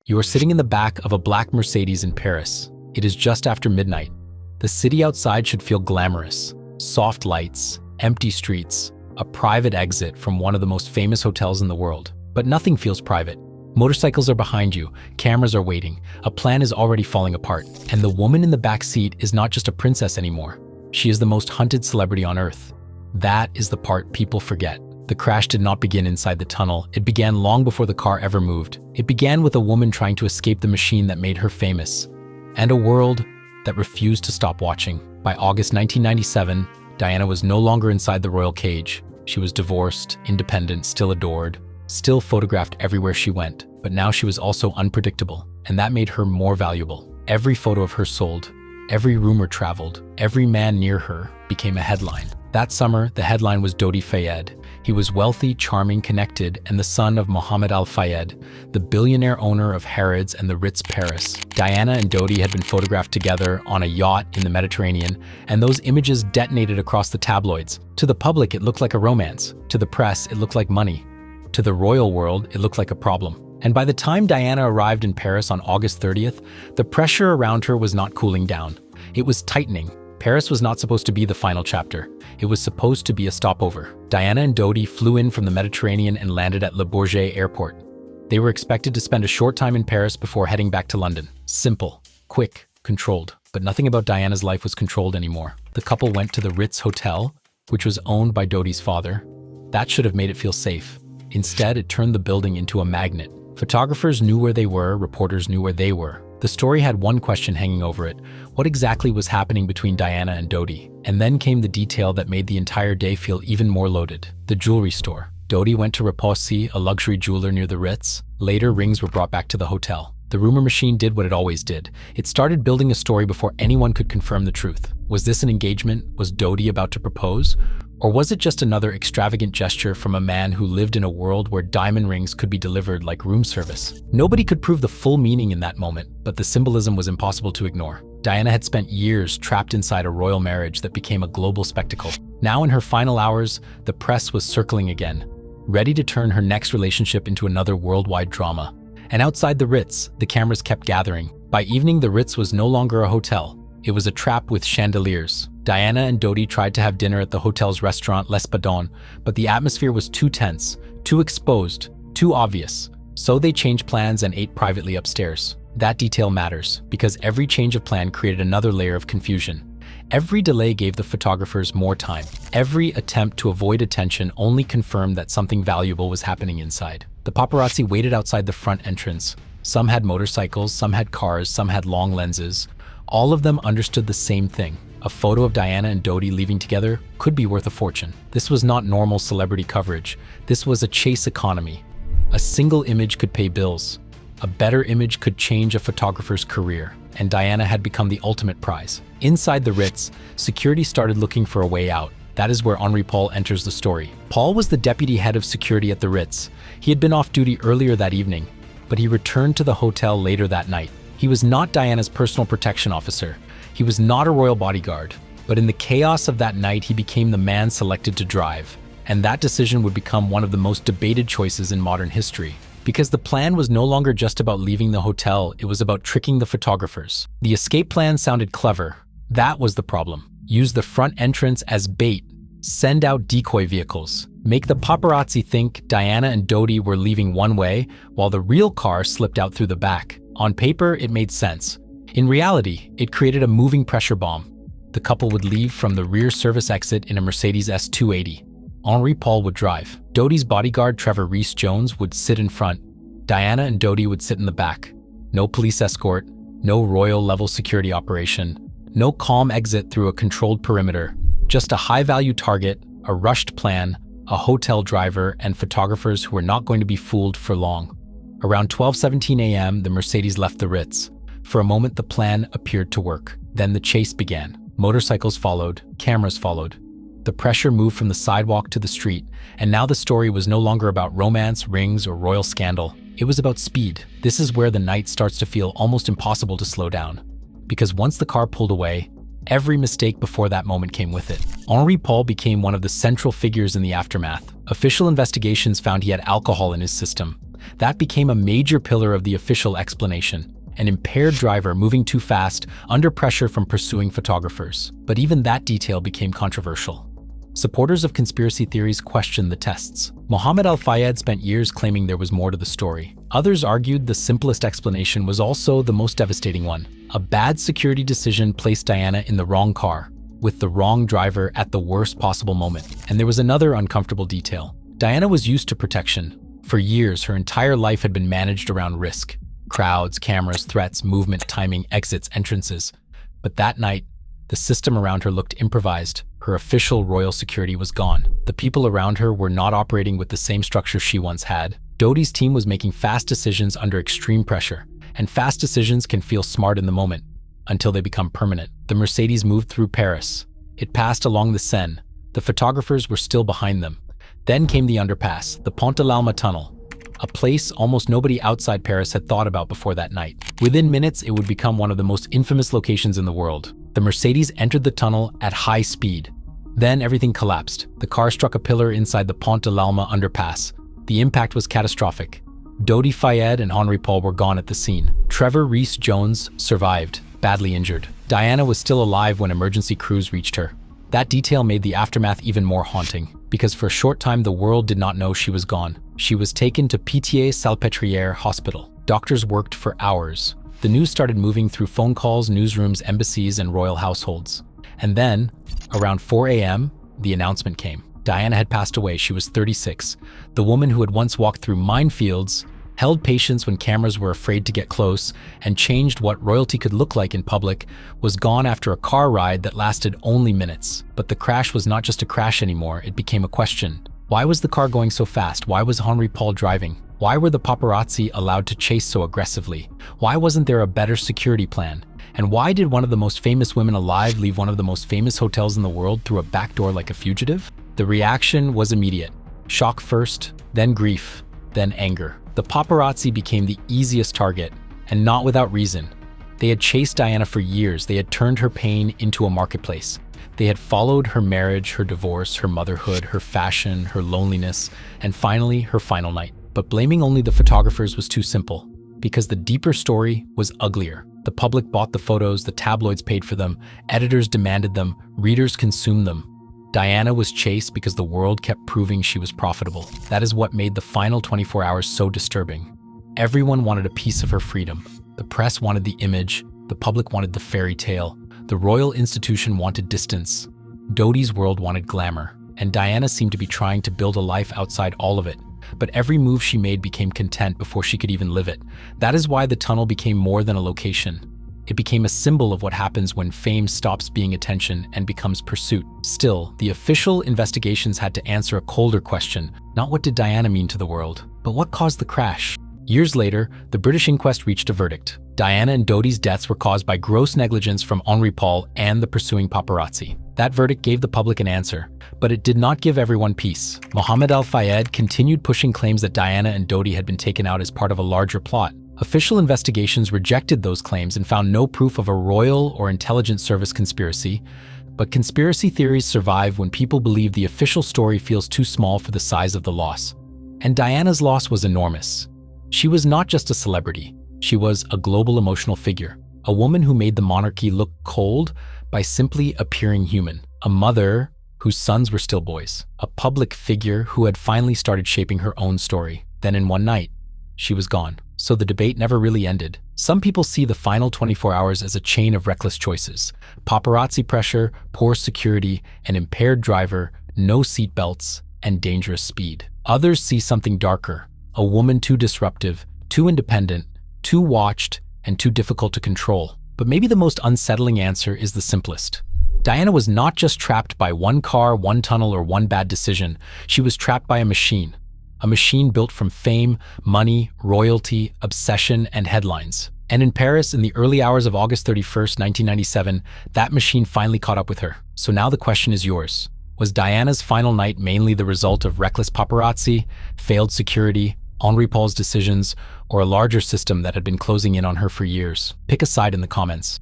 You are sitting in the back of a black Mercedes in Paris. It is just after midnight. The city outside should feel glamorous. Soft lights, empty streets, a private exit from one of the most famous hotels in the world. But nothing feels private. Motorcycles are behind you, cameras are waiting, a plan is already falling apart. And the woman in the back seat is not just a princess anymore. She is the most hunted celebrity on Earth. That is the part people forget. The crash did not begin inside the tunnel. It began long before the car ever moved. It began with a woman trying to escape the machine that made her famous, and a world that refused to stop watching. By August 1997, Diana was no longer inside the royal cage. She was divorced, independent, still adored, still photographed everywhere she went. But now she was also unpredictable, and that made her more valuable. Every photo of her sold, every rumor traveled, every man near her became a headline. That summer, the headline was Dodi Fayed. He was wealthy, charming, connected, and the son of Mohammed Al Fayed, the billionaire owner of Harrods and the Ritz Paris. Diana and Dodi had been photographed together on a yacht in the Mediterranean, and those images detonated across the tabloids. To the public, it looked like a romance. To the press, it looked like money. To the royal world, it looked like a problem. And by the time Diana arrived in Paris on August 30th, the pressure around her was not cooling down. It was tightening. Paris was not supposed to be the final chapter. It was supposed to be a stopover. Diana and Dodi flew in from the Mediterranean and landed at Le Bourget airport. They were expected to spend a short time in Paris before heading back to London. Simple, quick, controlled. But nothing about Diana's life was controlled anymore. The couple went to the Ritz Hotel, which was owned by Dodi's father. That should have made it feel safe. Instead, it turned the building into a magnet. Photographers knew where they were, reporters knew where they were. The story had one question hanging over it: what exactly was happening between Diana and Dodi? And then came the detail that made the entire day feel even more loaded: the jewelry store. Dodi went to Repossi, a luxury jeweler near the Ritz. Later, rings were brought back to the hotel. The rumor machine did what it always did. It started building a story before anyone could confirm the truth. Was this an engagement? Was Dodi about to propose? Or was it just another extravagant gesture from a man who lived in a world where diamond rings could be delivered like room service? Nobody could prove the full meaning in that moment, but the symbolism was impossible to ignore. Diana had spent years trapped inside a royal marriage that became a global spectacle. Now in her final hours, the press was circling again, ready to turn her next relationship into another worldwide drama. And outside the Ritz, the cameras kept gathering. By evening, the Ritz was no longer a hotel. It was a trap with chandeliers. Diana and Dodi tried to have dinner at the hotel's restaurant L'Espadon, but the atmosphere was too tense, too exposed, too obvious. So they changed plans and ate privately upstairs. That detail matters, because every change of plan created another layer of confusion. Every delay gave the photographers more time. Every attempt to avoid attention only confirmed that something valuable was happening inside. The paparazzi waited outside the front entrance. Some had motorcycles, some had cars, some had long lenses. All of them understood the same thing. A photo of Diana and Dodi leaving together could be worth a fortune. This was not normal celebrity coverage. This was a chase economy. A single image could pay bills. A better image could change a photographer's career. And Diana had become the ultimate prize. Inside the Ritz, security started looking for a way out. That is where Henri Paul enters the story. Paul was the deputy head of security at the Ritz. He had been off duty earlier that evening, but he returned to the hotel later that night. He was not Diana's personal protection officer. He was not a royal bodyguard, but in the chaos of that night, he became the man selected to drive. And that decision would become one of the most debated choices in modern history. Because the plan was no longer just about leaving the hotel, it was about tricking the photographers. The escape plan sounded clever. That was the problem. Use the front entrance as bait. Send out decoy vehicles. Make the paparazzi think Diana and Dodi were leaving one way, while the real car slipped out through the back. On paper, it made sense. In reality, it created a moving pressure bomb. The couple would leave from the rear service exit in a Mercedes S280. Henri Paul would drive. Dodi's bodyguard, Trevor Rees-Jones, would sit in front. Diana and Dodi would sit in the back. No police escort, no royal-level security operation, no calm exit through a controlled perimeter. Just a high-value target, a rushed plan, a hotel driver, and photographers who were not going to be fooled for long. Around 12:17 a.m., the Mercedes left the Ritz. For a moment, the plan appeared to work. Then the chase began. Motorcycles followed, cameras followed. The pressure moved from the sidewalk to the street, and now the story was no longer about romance, rings, or royal scandal. It was about speed. This is where the night starts to feel almost impossible to slow down. Because once the car pulled away, every mistake before that moment came with it. Henri Paul became one of the central figures in the aftermath. Official investigations found he had alcohol in his system. That became a major pillar of the official explanation. An impaired driver moving too fast, under pressure from pursuing photographers. But even that detail became controversial. Supporters of conspiracy theories questioned the tests. Mohammed Al-Fayed spent years claiming there was more to the story. Others argued the simplest explanation was also the most devastating one. A bad security decision placed Diana in the wrong car, with the wrong driver at the worst possible moment. And there was another uncomfortable detail. Diana was used to protection. For years, her entire life had been managed around risk. Crowds, cameras, threats, movement, timing, exits, entrances. But that night, the system around her looked improvised. Her official royal security was gone. The people around her were not operating with the same structure she once had. Dodi's team was making fast decisions under extreme pressure. And fast decisions can feel smart in the moment, until they become permanent. The Mercedes moved through Paris. It passed along the Seine. The photographers were still behind them. Then came the underpass, the Pont de l'Alma tunnel, a place almost nobody outside Paris had thought about before that night. Within minutes, it would become one of the most infamous locations in the world. The Mercedes entered the tunnel at high speed. Then everything collapsed. The car struck a pillar inside the Pont de l'Alma underpass. The impact was catastrophic. Dodi Fayed and Henri Paul were gone at the scene. Trevor Rees-Jones survived, badly injured. Diana was still alive when emergency crews reached her. That detail made the aftermath even more haunting, because for a short time the world did not know she was gone. She was taken to Pitié-Salpêtrière Hospital. Doctors worked for hours. The news started moving through phone calls, newsrooms, embassies, and royal households. And then, around 4 a.m., the announcement came. Diana had passed away. She was 36. The woman who had once walked through minefields, held patience when cameras were afraid to get close, and changed what royalty could look like in public, was gone after a car ride that lasted only minutes. But the crash was not just a crash anymore. It became a question. Why was the car going so fast? Why was Henri Paul driving? Why were the paparazzi allowed to chase so aggressively? Why wasn't there a better security plan? And why did one of the most famous women alive leave one of the most famous hotels in the world through a back door like a fugitive? The reaction was immediate. Shock first, then grief, then anger. The paparazzi became the easiest target, and not without reason. They had chased Diana for years. They had turned her pain into a marketplace. They had followed her marriage, her divorce, her motherhood, her fashion, her loneliness, and finally, her final night. But blaming only the photographers was too simple, because the deeper story was uglier. The public bought the photos, the tabloids paid for them, editors demanded them, readers consumed them. Diana was chased because the world kept proving she was profitable. That is what made the final 24 hours so disturbing. Everyone wanted a piece of her freedom. The press wanted the image, the public wanted the fairy tale, the royal institution wanted distance. Dodi's world wanted glamour, and Diana seemed to be trying to build a life outside all of it. But every move she made became content before she could even live it. That is why the tunnel became more than a location. It became a symbol of what happens when fame stops being attention and becomes pursuit. Still, the official investigations had to answer a colder question. Not what did Diana mean to the world, but what caused the crash? Years later, the British inquest reached a verdict. Diana and Dodi's deaths were caused by gross negligence from Henri Paul and the pursuing paparazzi. That verdict gave the public an answer, but it did not give everyone peace. Mohammed Al-Fayed continued pushing claims that Diana and Dodi had been taken out as part of a larger plot. Official investigations rejected those claims and found no proof of a royal or intelligence service conspiracy, but conspiracy theories survive when people believe the official story feels too small for the size of the loss. And Diana's loss was enormous. She was not just a celebrity, she was a global emotional figure, a woman who made the monarchy look cold by simply appearing human, a mother whose sons were still boys, a public figure who had finally started shaping her own story. Then in one night, she was gone. So the debate never really ended. Some people see the final 24 hours as a chain of reckless choices. Paparazzi pressure, poor security, an impaired driver, no seatbelts, and dangerous speed. Others see something darker, a woman too disruptive, too independent, too watched, and too difficult to control. But maybe the most unsettling answer is the simplest. Diana was not just trapped by one car, one tunnel, or one bad decision. She was trapped by a machine built from fame, money, royalty, obsession, and headlines. And in Paris, in the early hours of August 31st, 1997, that machine finally caught up with her. So now the question is yours. Was Diana's final night mainly the result of reckless paparazzi, failed security, Henri Paul's decisions, or a larger system that had been closing in on her for years? Pick a side in the comments.